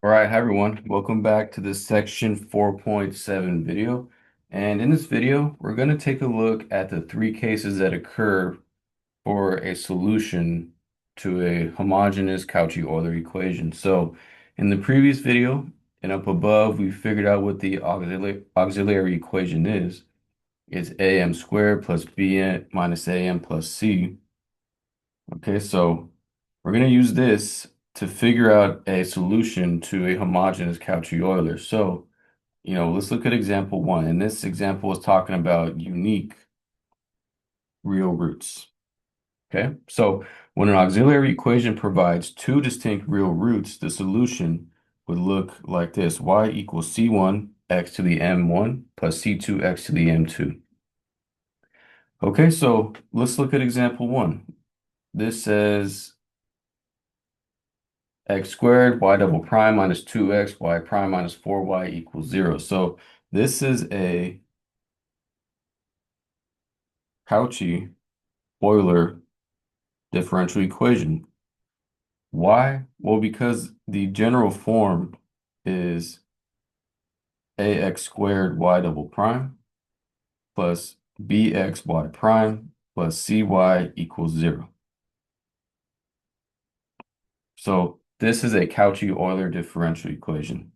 All right, hi everyone. Welcome back to this section 4.7 video. And in this video, we're going to take a look at the three cases that occur for a solution to a homogeneous Cauchy-Euler equation. So in the previous video and up above, we figured out what the auxiliary equation is. It's am squared plus bn minus am plus c. Okay, so we're going to use this to figure out a solution to a homogeneous Cauchy-Euler. So, let's look at example one. And this example is talking about unique real roots. Okay, so when an auxiliary equation provides two distinct real roots, the solution would look like this: y equals c1 x to the m1 plus c2 x to the m2. Okay, so let's look at example one. This says x squared, y double prime minus 2x, y prime minus 4y equals 0. So this is a Cauchy-Euler differential equation. Why? Well, because the general form is ax squared y double prime plus bxy prime plus cy equals 0. So this is a Cauchy-Euler differential equation.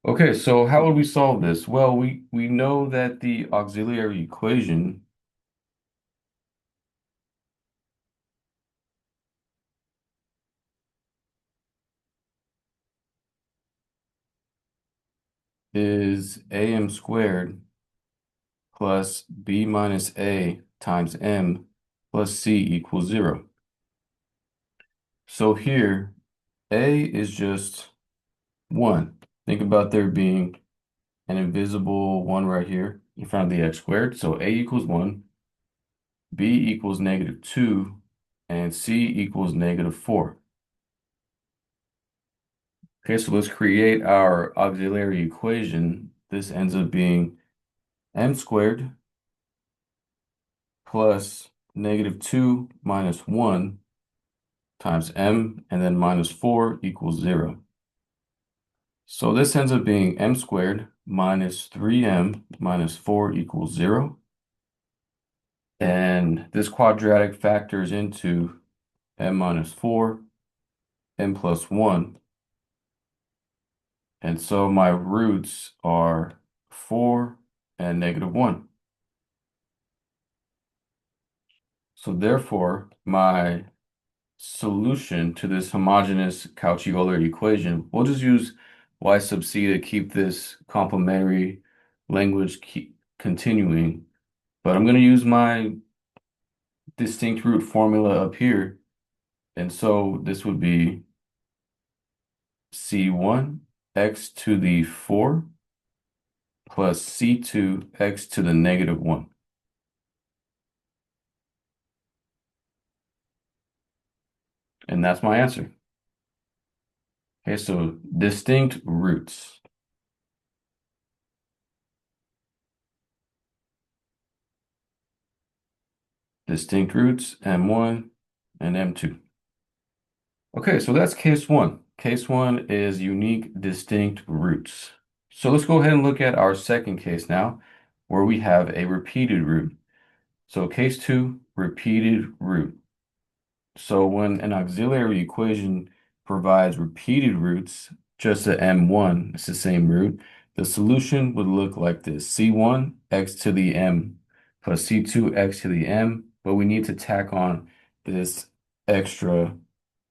Okay, so how would we solve this? Well, we know that the auxiliary equation is am squared plus b minus a times m plus c equals 0. So here, a is just 1. Think about there being an invisible 1 right here in front of the x squared. So a equals 1, b equals -2, and c equals -4. Okay, so let's create our auxiliary equation. This ends up being m squared plus -2 minus 1 times m, and then minus 4 equals 0. So this ends up being m squared minus 3m minus 4 equals 0. And this quadratic factors into m minus 4, m plus 1. And so my roots are 4 and -1. So therefore, my solution to this homogeneous Cauchy-Euler equation, we'll just use y sub c to keep this complementary language keep continuing. But I'm going to use my distinct root formula up here. And so this would be c1 x to the 4 plus c2 x to the -1. And that's my answer. Okay, so distinct roots. Distinct roots, M1 and M2. Okay, so that's case one. Case one is unique distinct roots. So let's go ahead and look at our second case now, where we have a repeated root. So case two, repeated root. So when an auxiliary equation provides repeated roots, just a M1, it's the same root, the solution would look like this: C1 x to the m plus C2 x to the m, but we need to tack on this extra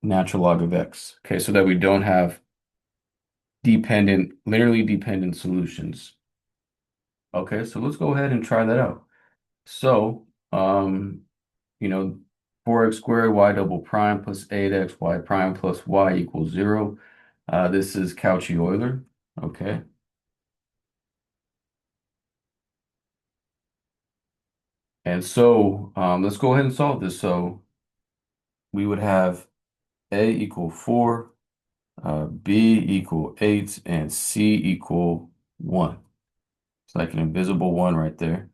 natural log of x, okay, so that we don't have linearly dependent solutions. Okay, so let's go ahead and try that out. So, you know, 4x squared y double prime plus 8x y prime plus y equals 0. This is Cauchy-Euler. Okay. And so let's go ahead and solve this. So we would have a equal 4, b equal 8, and c equal 1. It's like an invisible 1 right there.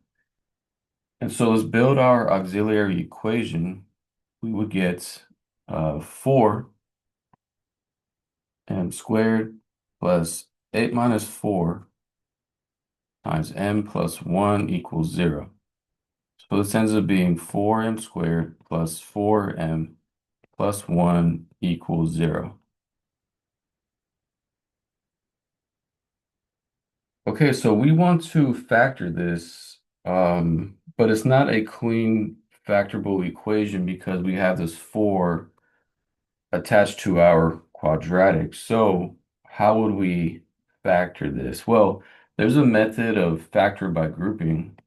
And so let's build our auxiliary equation. we would get 4m squared plus 8 minus 4 times m plus 1 equals 0. So this ends up being 4m squared plus 4m plus 1 equals 0. Okay, so we want to factor this, but it's not a clean factorable equation because we have this 4 attached to our quadratic. So how would we factor this? Well, there's a method of factor by grouping.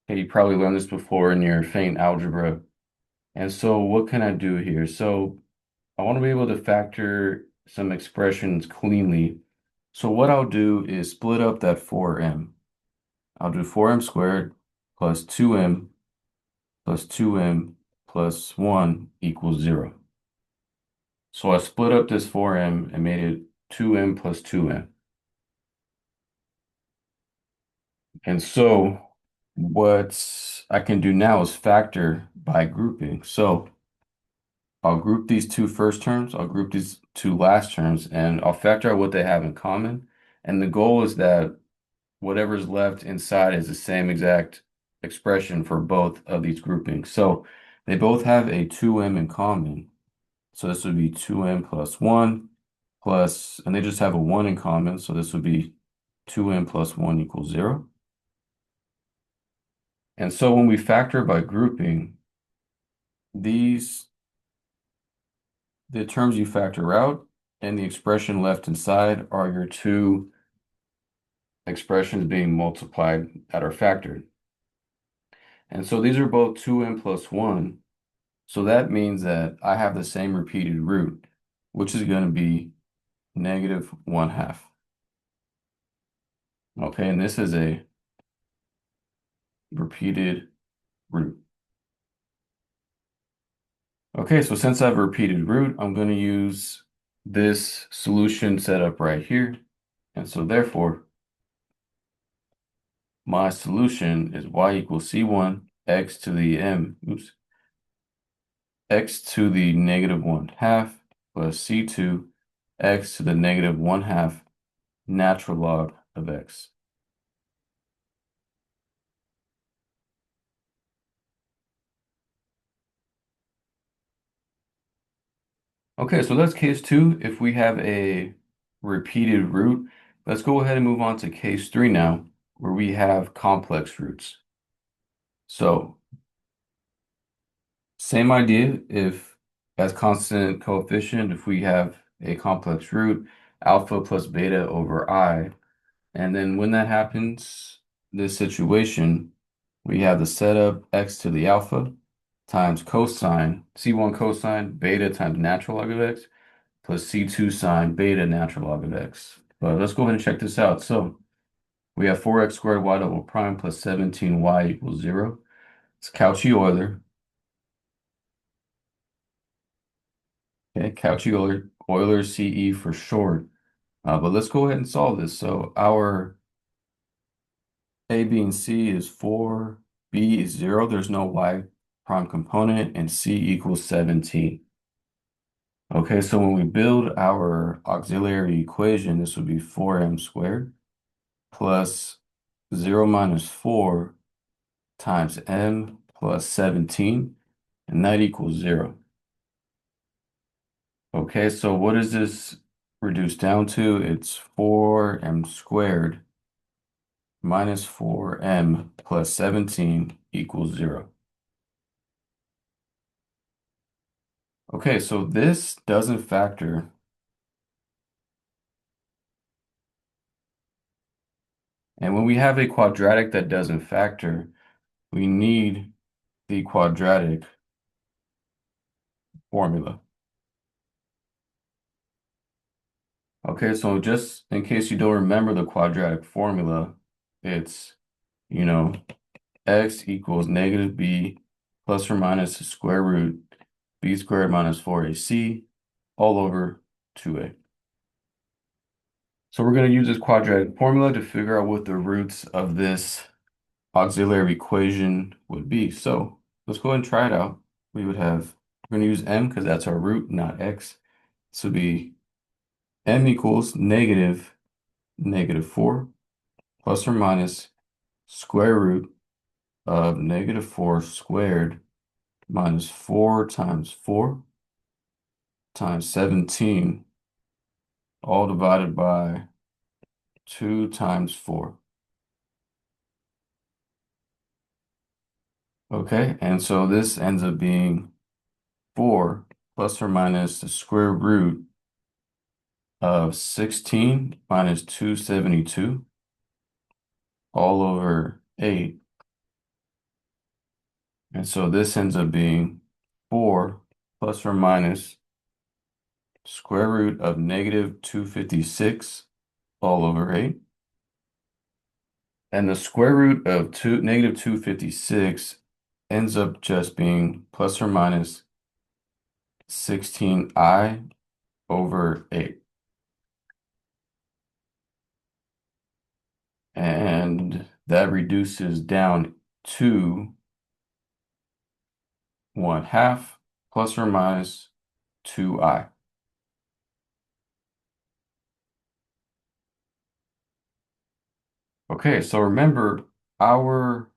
Okay, you probably learned this before in your faint algebra. And so what can I do here? So I want to be able to factor some expressions cleanly. So what I'll do is split up that 4m. I'll do 4m squared plus 2m plus 2m plus 1 equals 0. So I split up this 4m and made it 2m plus 2m. And so what I can do now is factor by grouping. So I'll group these two first terms, I'll group these two last terms, and I'll factor out what they have in common. And the goal is that whatever's left inside is the same exact expression for both of these groupings. So they both have a 2m in common. So this would be 2m plus 1 plus, and they just have a 1 in common. So this would be 2m plus 1 equals 0. And so when we factor by grouping, these, the terms you factor out and the expression left inside are your two expressions being multiplied that are factored. And so these are both 2m plus 1. So that means that I have the same repeated root, which is going to be negative 1/2. Okay, and this is a repeated root. Okay, so since I have a repeated root, I'm going to use this solution setup right here. And so therefore, my solution is y equals c1 x to the x to the negative 1/2 plus c2 x to the negative 1/2 natural log of x. Okay, so that's case 2. If we have a repeated root, let's go ahead and move on to case 3 now, where we have complex roots. So same idea, if as constant coefficient, if we have a complex root, alpha plus beta over I, and then when that happens, this situation, we have the setup x to the alpha times cosine, c1 cosine beta times natural log of x plus c2 sine beta natural log of x. But let's go ahead and check this out. So we have 4x squared y double prime plus 17y equals 0. It's Cauchy-Euler. Okay, Cauchy-Euler CE for short. But let's go ahead and solve this. So our A, B, and C is 4, B is 0. There's no y prime component, and C equals 17. Okay, so when we build our auxiliary equation, this would be 4m squared plus 0 minus 4 times m plus 17, and that equals 0. Okay, so what does this reduce down to? It's 4m squared minus 4m plus 17 equals 0. Okay, so this doesn't factor. And when we have a quadratic that doesn't factor, we need the quadratic formula. Okay, so just in case you don't remember the quadratic formula, it's, you know, x equals negative b plus or minus the square root b squared minus 4ac all over 2a. So we're going to use this quadratic formula to figure out what the roots of this auxiliary equation would be. So let's go ahead and try it out. We would have, we're going to use m because that's our root, not x. This would be m equals -4 plus or minus square root of -4 squared minus 4 times 4 times 17, all divided by 2 times 4. Okay, and so this ends up being 4 plus or minus the square root of 16 minus 272 all over 8. And so this ends up being 4 plus or minus square root of -256 all over 8. And the square root of -256 ends up just being plus or minus 16i over 8. And that reduces down to 1/2 plus or minus 2i. Okay, so remember our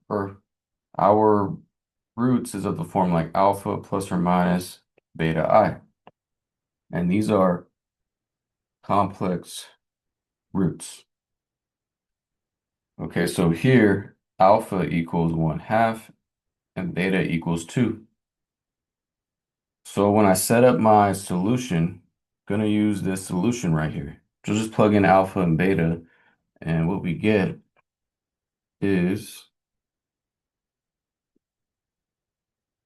roots is of the form like alpha plus or minus beta I. And these are complex roots. Okay, so here alpha equals 1/2 and beta equals 2. So when I set up my solution, I'm gonna use this solution right here. So just plug in alpha and beta, and what we get is,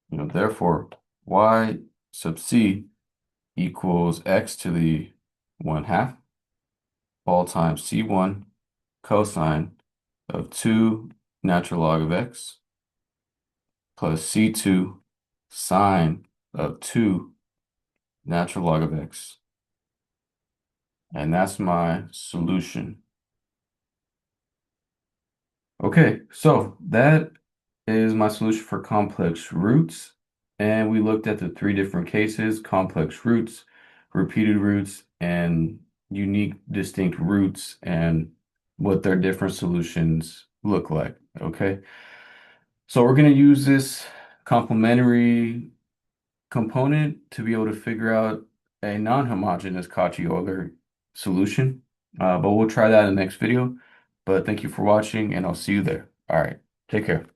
therefore, y sub c equals x to the 1/2 all times c1 cosine of 2 natural log of x plus c2 sine of 2 natural log of x. And that's my solution. Okay, so that is my solution for complex roots. And we looked at the 3 different cases: complex roots, repeated roots, and unique distinct roots, and what their different solutions look like. Okay, so we're going to use this complementary component to be able to figure out a non-homogeneous Cauchy-Euler solution. But we'll try that in the next video. But thank you for watching, and I'll see you there. All right, take care.